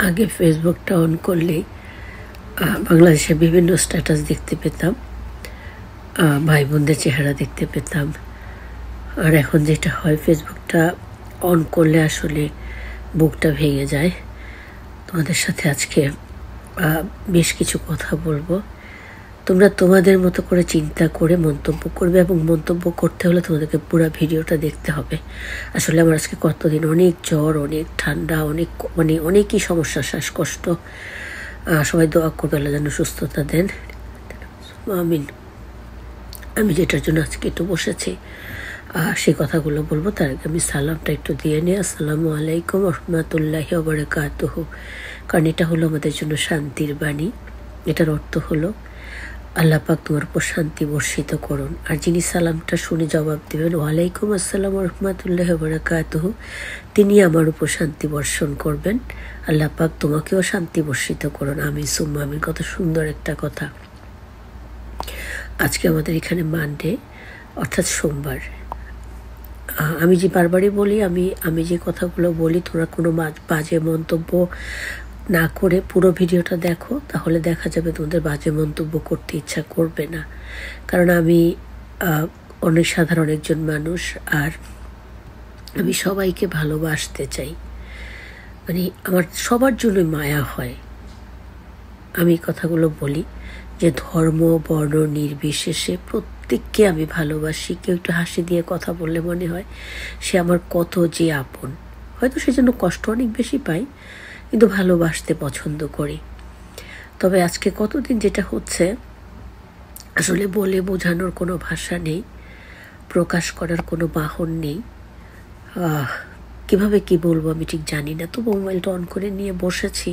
আগে ফেসবুকটা অন করলেই বাংলাদেশের বিভিন্ন স্ট্যাটাস দেখতে পেতাম, ভাই বোনদের চেহারা দেখতে পেতাম। আর এখন যেটা হয়, ফেসবুকটা অন করলে আসলে বুকটা ভেঙে যায়। তোমাদের সাথে আজকে বেশ কিছু কথা বলবো। তোমরা তোমাদের মতো করে চিন্তা করে মন্তব্য করবে, এবং মন্তব্য করতে হলে তোমাদেরকে পুরো ভিডিওটা দেখতে হবে। আসলে আমার আজকে কতদিন অনেক জ্বর, অনেক ঠান্ডা, অনেকই সমস্যা, শ্বাসকষ্ট। সবাই দোয়া করবে আল্লাহ যেন সুস্থতা দেন, আমিন। আমি যেটার জন্য আজকে একটু বসেছি সেই কথাগুলো বলবো। তার আগে আমি সালামটা একটু দিয়ে নিই। আসসালামু আলাইকুম রহমতুল্লাহি ওয়া বারাকাতুহু। কারণ এটা হলো আমাদের জন্য শান্তির বাণী। এটার অর্থ হলো আল্লাহ পাক তোমার উপর শান্তি বর্ষিত করুন। আর যিনি সালামটা শুনে জবাব দেবেন ওয়ালাইকুম আসসালাম রহমতুল্লাহি ওয়া বারাকাতুহু, তিনি আমার উপর শান্তি বর্ষণ করবেন। আল্লাহ পাক তোমাকেও শান্তি বর্ষিত করুন, আমিন সুম্মা আমিন। কত সুন্দর একটা কথা। আজকে আমাদের এখানে মানডে, অর্থাৎ সোমবার। আমি যে বারবারই বলি, আমি যে কথাগুলো বলি, তোমরা কোনো বাজে মন্তব্য না করে পুরো ভিডিওটা দেখো, তাহলে দেখা যাবে তোমাদের বাজে মন্তব্য করতে ইচ্ছা করবে না। কারণ আমি অনেক সাধারণ একজন মানুষ, আর আমি সবাইকে ভালোবাসতে চাই। আমার সবার জন্যই মায়া হয়। আমি কথাগুলো বলি যে ধর্ম বর্ণ নির্বিশেষে প্রত্যেককে আমি ভালোবাসি। কেউ একটু হাসি দিয়ে কথা বললে মনে হয় সে আমার কত যে আপন। হয়তো সেজন্য কষ্ট অনেক বেশি পাই, কিন্তু ভালোবাসতে পছন্দ করি। তবে আজকে কতদিন যেটা হচ্ছে, আসলে বলে বোঝানোর কোনো ভাষা নেই, প্রকাশ করার কোনো বাহন নেই। কিভাবে কি বলবো আমি ঠিক জানি না। তো মোবাইলটা অন করে নিয়ে বসেছি।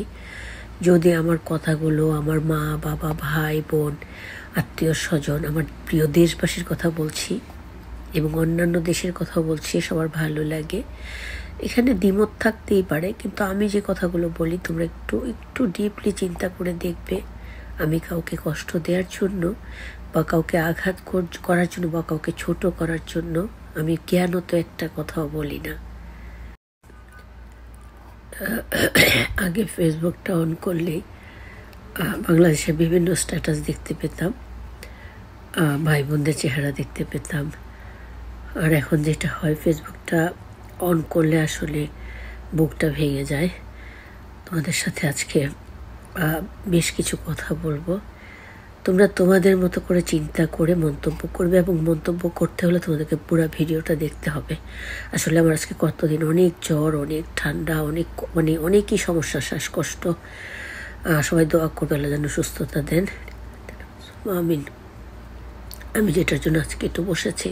যদি আমার কথাগুলো আমার মা বাবা ভাই বোন আত্মীয় স্বজন, আমার প্রিয় দেশবাসীর কথা বলছি এবং অন্যান্য দেশের কথা বলছি, সবার ভালো লাগে। এখানে দ্বিমত থাকতেই পারে, কিন্তু আমি যে কথাগুলো বলি তোমরা একটু ডিপলি চিন্তা করে দেখবে। আমি কাউকে কষ্ট দেওয়ার জন্য বা কাউকে আঘাত করার জন্য বা কাউকে ছোট করার জন্য আমি কেন তো একটা কথাও বলি না। আগে ফেসবুকটা অন করলেই বাংলাদেশের বিভিন্ন স্ট্যাটাস দেখতে পেতাম, ভাই বোনদের চেহারা দেখতে পেতাম। আর এখন যেটা হয়, ফেসবুকটা অন করলে আসলে বুকটা ভেঙে যায়। তোমাদের সাথে আজকে বেশ কিছু কথা বলবো। তোমরা তোমাদের মতো করে চিন্তা করে মন্তব্য করবে, এবং মন্তব্য করতে হলে তোমাদেরকে পুরো ভিডিওটা দেখতে হবে। আসলে আমার আজকে কতদিন অনেক জ্বর, অনেক ঠান্ডা, অনেকই সমস্যা, শ্বাসকষ্ট। সবাই দোয়া করবে আল্লাহ যেন সুস্থতা দেন, আমিন। আমি যেটার জন্য আজকে একটু বসেছি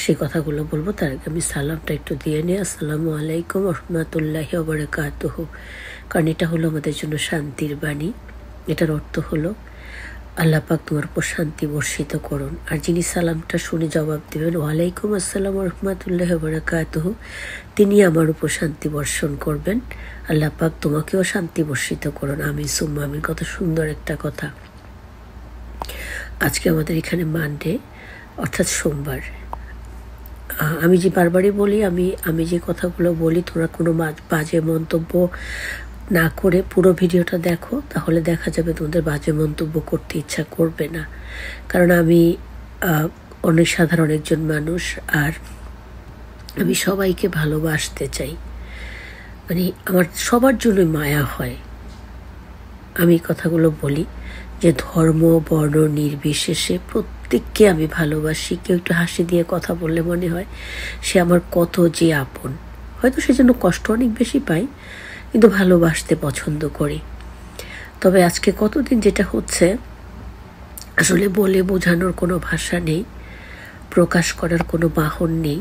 সেই কথাগুলো বলবো। তার আগে আমি সালামটা একটু দিয়ে নিই। আসসালামু আলাইকুম রহমতুল্লাহি ওয়া বারাকাতুহু। কারণ এটা হলো আমাদের জন্য শান্তির বাণী। এটার অর্থ হলো আল্লাহ পাক তোমার উপর শান্তি বর্ষিত করুন। আর যিনি সালামটা শুনে জবাব দেবেন ওয়ালাইকুম আসসালাম রহমতুল্লাহি ওয়া বারাকাতুহু, তিনি আমার উপর শান্তি বর্ষণ করবেন। আল্লাহ পাক তোমাকেও শান্তি বর্ষিত করুন, আমিন সুম্মা আমিন। কত সুন্দর একটা কথা। আজকে আমাদের এখানে মানডে, অর্থাৎ সোমবার। আমি যে বারবারই বলি, আমি যে কথাগুলো বলি, তোমরা কোনো বাজে মন্তব্য না করে পুরো ভিডিওটা দেখো, তাহলে দেখা যাবে তোমাদের বাজে মন্তব্য করতে ইচ্ছা করবে না। কারণ আমি অনেক সাধারণ একজন মানুষ, আর আমি সবাইকে ভালোবাসতে চাই। আমার সবার জন্যই মায়া হয়। আমি কথাগুলো বলি যে ধর্ম বর্ণ নির্বিশেষে প্রত্যেককে আমি ভালোবাসি। কেউ একটু হাসি দিয়ে কথা বললে মনে হয় সে আমার কত যে আপন। হয়তো সেজন্য কষ্ট অনেক বেশি পাই, কিন্তু ভালোবাসতে পছন্দ করি। তবে আজকে কতদিন যেটা হচ্ছে, আসলে বলে বোঝানোর কোনো ভাষা নেই, প্রকাশ করার কোনো বাহন নেই।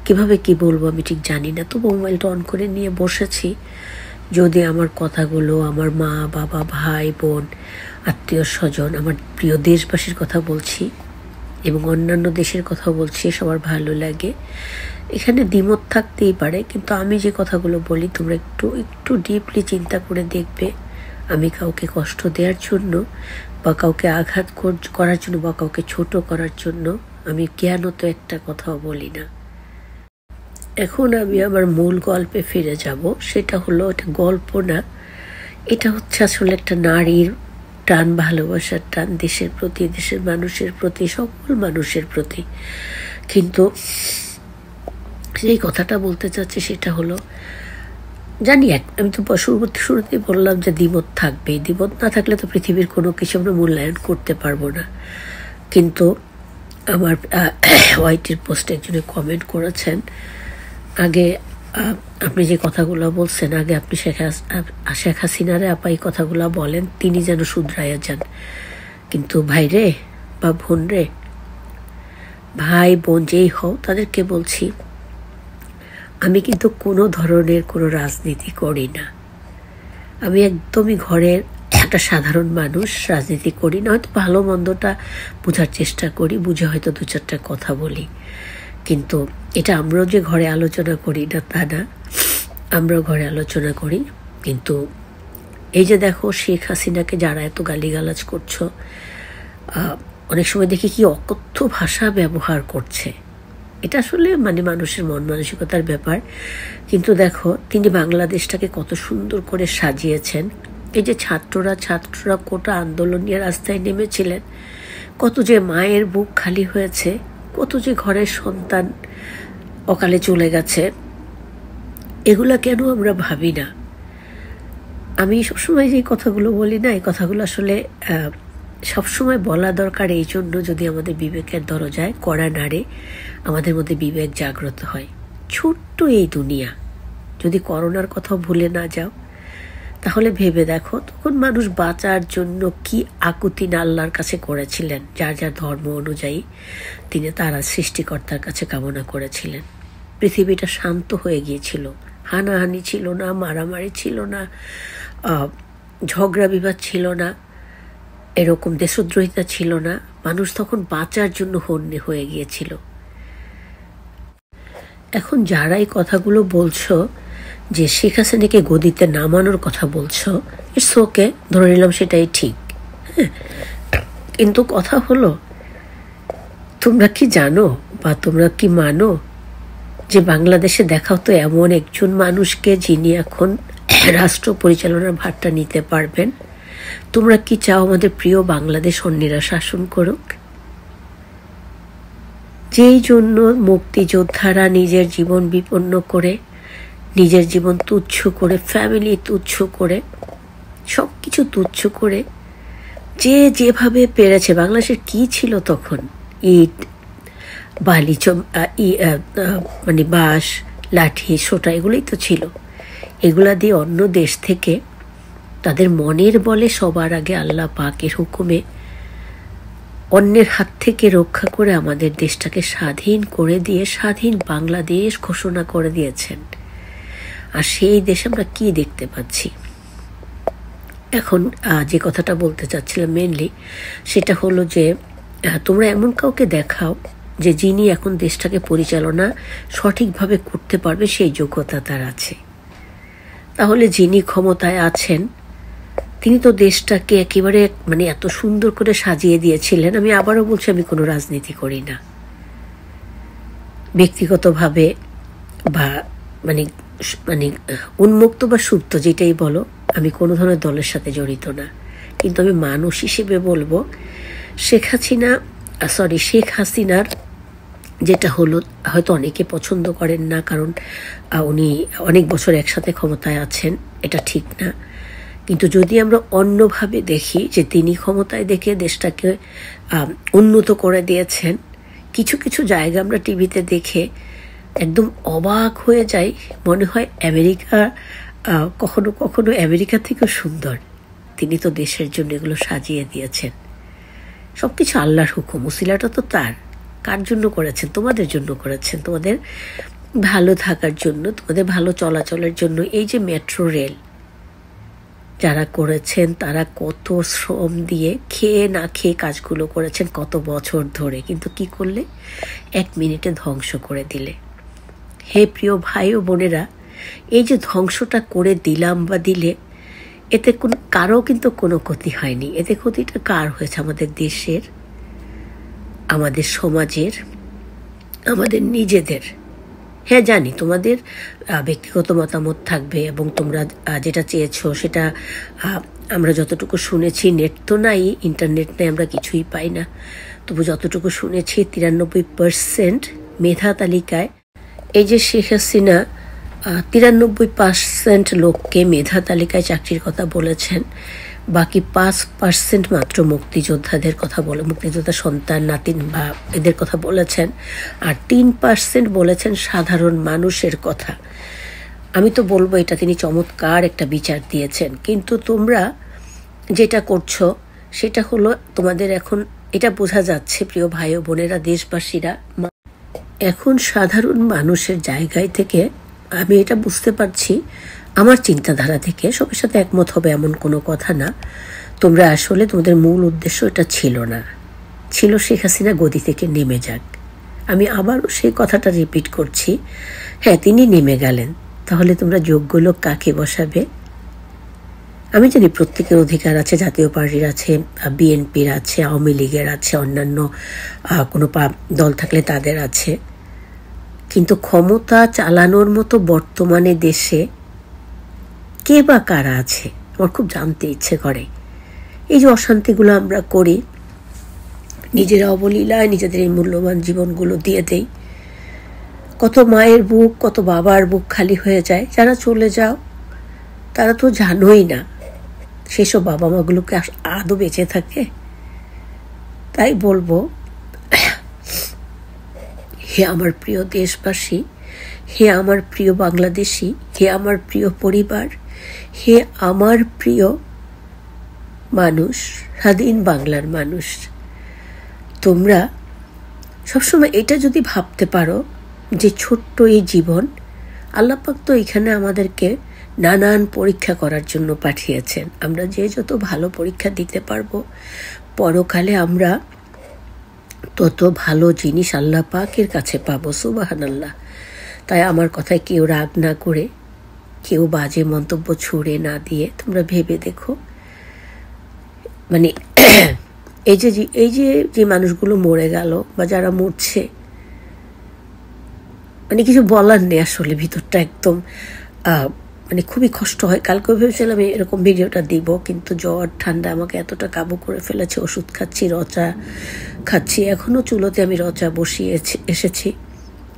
কিভাবে কি বলবো আমি ঠিক জানি না। তো মোবাইলটা অন করে নিয়ে বসেছি। যদি আমার কথাগুলো আমার মা বাবা ভাই বোন আত্মীয় স্বজন, আমার প্রিয় দেশবাসীর কথা বলছি এবং অন্যান্য দেশের কথা বলছি, সবার ভালো লাগে। এখানে দ্বিমত থাকতেই পারে, কিন্তু আমি যে কথাগুলো বলি তোমরা একটু ডিপলি চিন্তা করে দেখবে। আমি কাউকে কষ্ট দেওয়ার জন্য বা কাউকে আঘাত করার জন্য বা কাউকে ছোট করার জন্য আমি কেন তো একটা কথাও বলি না। এখন আমি আমার মূল গল্পে ফিরে যাব। সেটা হলো, এটা গল্প না, এটা হচ্ছে আসলে একটা নারীর টান, ভালোবাসার টান, দেশের প্রতি, দেশের মানুষের প্রতি, সকল মানুষের প্রতি। কিন্তু যেই কথাটা বলতে চাচ্ছি সেটা হলো, জানি আমি তো শুরুতেই বললাম যে দ্বিমত থাকবে, দ্বিমত না থাকলে তো পৃথিবীর কোনো কিছু আমরা মূল্যায়ন করতে পারবো না। কিন্তু আমার ওয়াইটির পোস্টে একজনে কমেন্ট করেছেন, আগে আপনি যে কথাগুলো বলছেন, আগে আপনি শেখ হাসিনারে আপা এই কথাগুলো বলেন, তিনি যেন শুধরাইয়া যান। কিন্তু ভাই রে বা বোন রে, ভাই বোন যেই হও, তাদেরকে বলছি, আমি কিন্তু কোনো ধরনের কোনো রাজনীতি করি না। আমি একদমই ঘরের একটা সাধারণ মানুষ, রাজনীতি করি না। হয়তো ভালো মন্দটা বোঝার চেষ্টা করি, বুঝে হয়তো দু চারটা কথা বলি, কিন্তু এটা আমরাও যে ঘরে আলোচনা করি না তা না, আমরাও ঘরে আলোচনা করি। কিন্তু এই যে দেখো, শেখ হাসিনাকে যারা এত গালিগালাজ করছো, অনেক সময় দেখি কি অকথ্য ভাষা ব্যবহার করছে। এটা আসলে মানুষের মন মানসিকতার ব্যাপার। কিন্তু দেখো, তিনি বাংলাদেশটাকে কত সুন্দর করে সাজিয়েছেন। এই যে ছাত্ররা কোটা আন্দোলন নিয়ে রাস্তায় নেমেছিলেন, কত যে মায়ের বুক খালি হয়েছে, কত যে ঘরের সন্তান অকালে চলে গেছে, এগুলা কেন আমরা ভাবি না? আমি সবসময় যে কথাগুলো বলি না, এই কথাগুলো আসলে সবসময় বলা দরকার, এই জন্য যদি আমাদের বিবেকের দরজায় কড়া নাড়ে, আমাদের মধ্যে বিবেক জাগ্রত হয়। ছোট্ট এই দুনিয়া, যদি করোনার কথা ভুলে না যাও, তাহলে ভেবে দেখো, তখন মানুষ বাঁচার জন্য কি আকুতি আল্লাহর কাছে করেছিলেন, যার যার ধর্ম অনুযায়ী তিনি তারা সৃষ্টিকর্তার কাছে কামনা করেছিলেন। পৃথিবীটা শান্ত হয়ে গিয়েছিল, হানাহানি ছিল না, মারামারি ছিল না, ঝগড়া বিবাদ ছিল না, এরকম দেশদ্রোহিতা ছিল না। মানুষ তখন বাঁচার জন্য হন্যে হয়ে গিয়েছিল। এখন যারা এই কথাগুলো বলছো, যে শেখ হাসিনাকে গদিতে নামানোর কথা বলছো, ইটস ওকে, ধরে নিলাম সেটাই ঠিক। হ্যাঁ, কিন্তু কথা হলো, তোমরা কি জানো বা তোমরা কি মানো যে বাংলাদেশে দেখাও তো এমন একজন মানুষকে যিনি এখন রাষ্ট্র পরিচালনার ভারটা নিতে পারবেন? তোমরা কি চাও আমাদের প্রিয় বাংলাদেশ অন্যেরা শাসন করুক? যেই জন্য মুক্তিযোদ্ধারা নিজের জীবন বিপন্ন করে, নিজের জীবন তুচ্ছ করে, ফ্যামিলি তুচ্ছ করে, সব কিছু তুচ্ছ করে, যে যেভাবে পেরেছে, বাংলাদেশের কি ছিল তখন? ইট, বালি, বাঁশ, লাঠি, সোটা, এগুলোই তো ছিল। এগুলা দিয়ে অন্য দেশ থেকে তাদের মনের বলে সবার আগে আল্লাহ পাকের হুকুমে অন্যের হাত থেকে রক্ষা করে আমাদের দেশটাকে স্বাধীন করে দিয়ে স্বাধীন বাংলাদেশ ঘোষণা করে দিয়েছেন। আর সেই দেশে আমরা কি দেখতে পাচ্ছি এখন? যে কথাটা বলতে চাচ্ছিলাম মেনলি, সেটা হলো যে তোমরা এমন কাউকে দেখাও যে যিনি এখন দেশটাকে পরিচালনা সঠিকভাবে করতে পারবে, সেই যোগ্যতা তার আছে। তাহলে যিনি ক্ষমতায় আছেন, তিনি তো দেশটাকে একেবারে এত সুন্দর করে সাজিয়ে দিয়েছিলেন। আমি আবারও বলছি, আমি কোনো রাজনীতি করি না, ব্যক্তিগতভাবে বা উন্মুক্ত বা সুপ্ত যেটাই বলো, আমি কোনো ধরনের দলের সাথে জড়িত না। কিন্তু আমি মানুষ হিসেবে বলবো, শেখ হাসিনার যেটা হলো, হয়তো অনেকে পছন্দ করেন না, কারণ উনি অনেক বছর একসাথে ক্ষমতায় আছেন, এটা ঠিক না। কিন্তু যদি আমরা অন্যভাবে দেখি, যে তিনি ক্ষমতায় দেখে দেশটাকে উন্নত করে দিয়েছেন, কিছু কিছু জায়গা আমরা টিভিতে দেখে একদম অবাক হয়ে যাই, মনে হয় আমেরিকা, কখনো কখনো আমেরিকা থেকেও সুন্দর। তিনি তো দেশের জন্য এগুলো সাজিয়ে দিয়েছেন। সবকিছু আল্লাহর হুকুম, উসিলাটা তো তার। কার জন্য করেছেন? তোমাদের জন্য করেছেন, তোমাদের ভালো থাকার জন্য, তোমাদের ভালো চলাচলের জন্য। এই যে মেট্রো রেল যারা করেছেন, তারা কত শ্রম দিয়ে, খেয়ে না খেয়ে কাজগুলো করেছেন কত বছর ধরে, কিন্তু কি করলে? 1 মিনিটে ধ্বংস করে দিলে। হে প্রিয় ভাই ও বোনেরা, এই যে ধ্বংসটা করে দিলাম বা দিলে, এতে কারো কিন্তু কোনো ক্ষতি হয়নি। এতে ক্ষতিটা কার হয়েছে? আমাদের দেশের, আমাদের সমাজের, আমাদের নিজেদের। হ্যাঁ জানি তোমাদের ব্যক্তিগত মতামত থাকবে এবং তোমরা যেটা চেয়েছো সেটা আমরা যতটুকু শুনেছি, নেট তো নাই, ইন্টারনেট নেই, আমরা কিছুই পাই না, তবু যতটুকু শুনেছি 93% মেধা তালিকায় এই যে শেখ হাসিনা 93% লোককে মেধা তালিকায় চাকরির কথা বলেছেন, বাকি 5% মাত্র মুক্তিযোদ্ধাদের কথা বলে, মুক্তিযোদ্ধা সন্তান নাতিন বা এদের কথা বলেছেন, আর 3% বলেছেন সাধারণ মানুষের কথা। আমি তো বলবো এটা তিনি চমৎকার একটা বিচার দিয়েছেন। কিন্তু তোমরা যেটা করছো সেটা হলো, তোমাদের এখন এটা বোঝা যাচ্ছে প্রিয় ভাই ও বোনেরা, দেশবাসীরা এখন সাধারণ মানুষের জায়গায় থেকে, আমি এটা বুঝতে পারছি আমার চিন্তাধারা থেকে, সবার সাথে একমত হবে এমন কোনো কথা না, তোমরা আসলে তোমাদের মূল উদ্দেশ্য এটা ছিল না, ছিল শেখ হাসিনা গদি থেকে নেমে যাক। আমি আবারও সেই কথাটা রিপিট করছি, হ্যাঁ তিনি নেমে গেলেন, তাহলে তোমরা যোগ্য লোক কাকে বসাবে? আমি জানি প্রত্যেকের অধিকার আছে, জাতীয় পার্টির আছে, বিএনপির আছে, আওয়ামী লীগের আছে, অন্যান্য কোনো দল থাকলে তাদের আছে, কিন্তু ক্ষমতা চালানোর মতো বর্তমানে দেশে কে বা কারা আছে আমার খুব জানতে ইচ্ছে করে। এই যে অশান্তিগুলো আমরা করি, নিজেরা অবলীলায় নিজেদের এই মূল্যবান জীবনগুলো দিয়ে দেই, কত মায়ের বুক, কত বাবার বুক খালি হয়ে যায়। যারা চলে যাও তারা তো জানোই না সেসব বাবা মাগুলোকে আদৌ বেঁচে থাকে। তাই বলবো, হে আমার প্রিয় দেশবাসী, হে আমার প্রিয় বাংলাদেশি, হে আমার প্রিয় পরিবার, হে আমার প্রিয় মানুষ, স্বাধীন বাংলার মানুষ, তোমরা সবসময় এটা যদি ভাবতে পারো যে ছোট্ট এই জীবন, আল্লাহ পাক তো এখানে আমাদেরকে নানান পরীক্ষা করার জন্য পাঠিয়েছেন। আমরা যে যত ভালো পরীক্ষা দিতে পারবো, পরকালে আমরা তত ভালো জিনিস আল্লাহ পাকের কাছে পাবো। সুবহানাল্লাহ। তাই আমার কথায় কেউ রাগ না করে, কেউ বাজে মন্তব্য ছুড়ে না দিয়ে তোমরা ভেবে দেখো, মানে এই যে মানুষগুলো মরে গেল বা যারা মরছে, মানে কিছু বলার নেই আসলে, ভিতরটা একদম মানে খুবই কষ্ট হয়। কালকে ভেবেছিলাম এরকম ভিডিওটা দিব, কিন্তু জ্বর ঠান্ডা আমাকে এতটা কাবু করে ফেলেছে, ওষুধ খাচ্ছি, রচা খাচ্ছি, এখনও চুলোতে আমি রচা বসিয়ে এসেছি।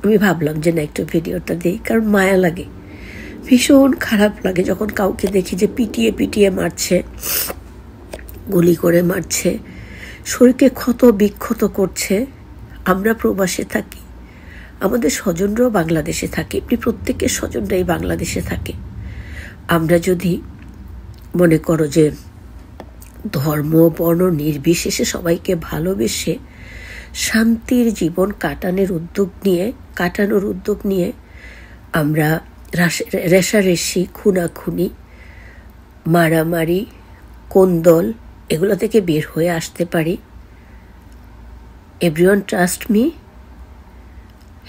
আমি ভাবলাম যে না, একটু ভিডিওটা দিই, কারণ মায়া লাগে, ভীষণ খারাপ লাগে যখন কাউকে দেখি যে পিটিয়ে পিটিয়ে মারছে, গুলি করে মারছে, শরীরকে ক্ষত বিক্ষত করছে। আমরা প্রবাসে থাকি, আমাদের স্বজনরাও বাংলাদেশে থাকে, প্রত্যেকের স্বজনরাই বাংলাদেশে থাকে। আমরা যদি মনে করো যে ধর্ম বর্ণ নির্বিশেষে সবাইকে ভালোবেসে শান্তির জীবন কাটানোর উদ্যোগ নিয়ে আমরা রেষারেষি, খুনাখুনি, মারামারি, কোন্দল এগুলো থেকে বের হয়ে আসতে পারি, এভরিওয়ান ট্রাস্ট মি,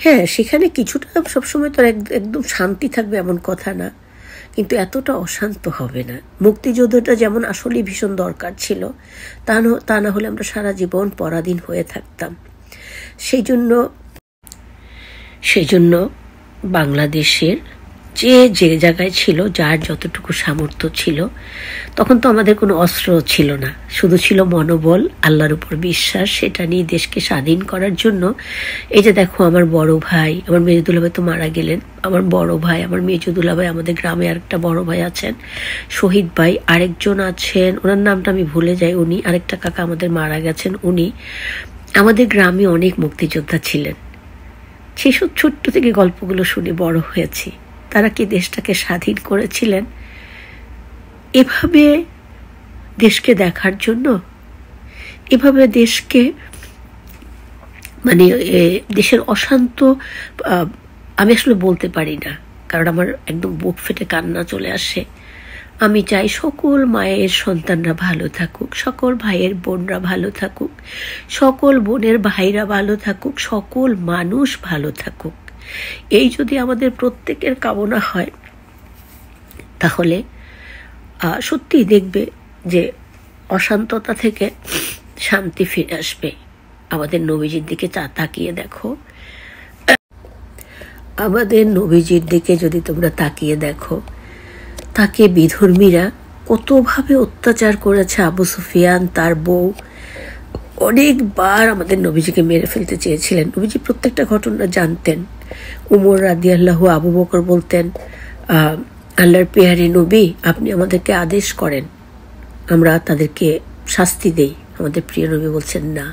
হ্যাঁ সেখানে কিছুটা সবসময় তো একদম শান্তি থাকবে এমন কথা না, কিন্তু এতটা অশান্ত হবে না। মুক্তিযুদ্ধটা যেমন আসলেই ভীষণ দরকার ছিল, তা না হলে আমরা সারা জীবন পরাধীন হয়ে থাকতাম। সেই জন্য বাংলাদেশের যে জায়গায় ছিল, যার যতটুকু সামর্থ্য ছিল, তখন তো আমাদের কোনো অস্ত্র ছিল না, শুধু ছিল মনোবল, আল্লাহর উপর বিশ্বাস, সেটা নিয়ে দেশকে স্বাধীন করার জন্য। এই যে দেখো, আমার বড় ভাই, আমার মেজদুল্লাহ ভাই তো মারা গেলেন, আমার বড় ভাই, আমার মেজদুল্লাহ ভাই, আমাদের গ্রামে আরেকটা বড় ভাই আছেন শহীদ ভাই, আরেকজন আছেন, ওনার নামটা আমি ভুলে যাই, উনি আরেকটা কাকা আমাদের মারা গেছেন, উনি আমাদের গ্রামে অনেক মুক্তিযোদ্ধা ছিলেন। সেসব ছোট্ট থেকে গল্পগুলো শুনে বড় হয়েছি। তারা কি দেশটাকে স্বাধীন করেছিলেন এভাবে দেশকে দেখার জন্য, এভাবে দেশকে, মানে দেশের অশান্ত, আমি আসলে বলতে পারি না, কারণ আমার একদম বুক ফেটে কান্না চলে আসে। আমি চাই সকল মায়ের সন্তানরা ভালো থাকুক, সকল ভাইয়ের বোনরা ভালো থাকুক, সকল বোনের ভাইরা ভালো থাকুক, সকল মানুষ ভালো থাকুক। এই যদি আমাদের প্রত্যেকের কামনা হয়, তাহলে সত্যি দেখবে যে অশান্ততা থেকে শান্তি ফিরে আসবে। আমাদের নবীজির দিকে তাকিয়ে দেখো, আমাদের নবীজির দিকে যদি তোমরা তাকিয়ে দেখো, তাকে বিধর্মীরা কতভাবে অত্যাচার করেছে। আবু সুফিয়ান, তার বউ অনেকবার আমাদের নবীজিকে মেরে ফেলতে চেয়েছিলেন। নবীজি প্রত্যেকটা ঘটনা জানতেন। উমর রাদিয়াল্লাহু আবু বকর বলতেন, আল্লাহর পেয়ারে নবী, আপনি আমাদেরকে আদেশ করেন, আমরা তাদেরকে শাস্তি দেই। আমাদের প্রিয় নবী বলছেন না,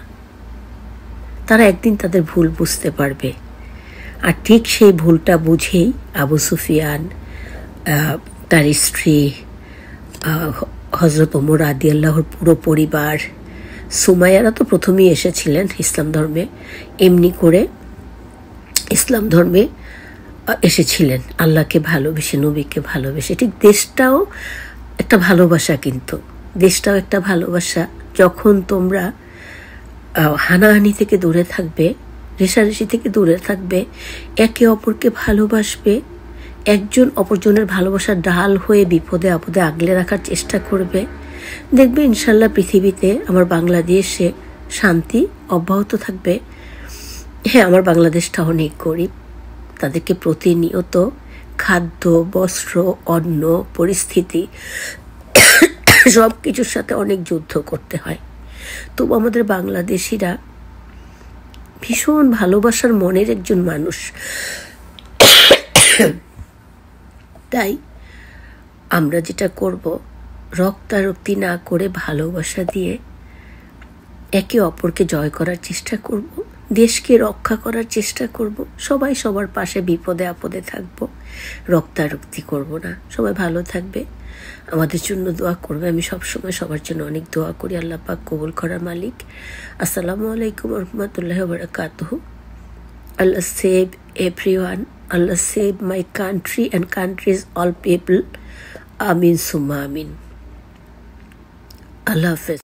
তারা একদিন তাদের ভুল বুঝতে পারবে। আর ঠিক সেই ভুলটা বুঝেই আবু সুফিয়ান, তার স্ত্রী হজরত ওমর রাদিয়াল্লাহুর পুরো পরিবার, সুমাইয়ারা তো প্রথমেই এসেছিলেন ইসলাম ধর্মে, এমনি করে ইসলাম ধর্মে এসেছিলেন আল্লাহকে ভালোবেসে, নবীকে ভালোবেসে। ঠিক দেশটাও একটা ভালোবাসা, কিন্তু দেশটাও একটা ভালোবাসা। যখন তোমরা হানাহানি থেকে দূরে থাকবে, রেষারেষি থেকে দূরে থাকবে, একে অপরকে ভালোবাসবে, একজন অপরজনের ভালোবাসার ডাল হয়ে বিপদে আপদে আগলে রাখার চেষ্টা করবে, দেখবে ইনশাল্লাহ পৃথিবীতে, আমার বাংলাদেশে শান্তি অব্যাহত থাকবে। হ্যাঁ, আমার বাংলাদেশটা অনেক গরিব, তাদেরকে প্রতিনিয়ত খাদ্য, বস্ত্র, অন্ন, পরিস্থিতি সব কিছুর সাথে অনেক যুদ্ধ করতে হয়। তবু আমাদের বাংলাদেশিরা ভীষণ ভালোবাসার মনের একজন মানুষ। তাই আমরা যেটা করব, রক্তারক্তি না করে ভালোবাসা দিয়ে একে অপরকে জয় করার চেষ্টা করব, দেশকে রক্ষা করার চেষ্টা করব, সবাই সবার পাশে বিপদে আপদে থাকব, রক্তারক্তি করব না। সবাই ভালো থাকবে, আমাদের জন্য দোয়া করবে। আমি সবসময় সবার জন্য অনেক দোয়া করি, আল্লাহ পাক কবুল করার মালিক। আসসালামু আলাইকুম ওয়া রাহমাতুল্লাহি ওয়া বারাকাতুহু। Allah save everyone. Allah save my country and countries all people. Amin summa amin. Allah Hafiz.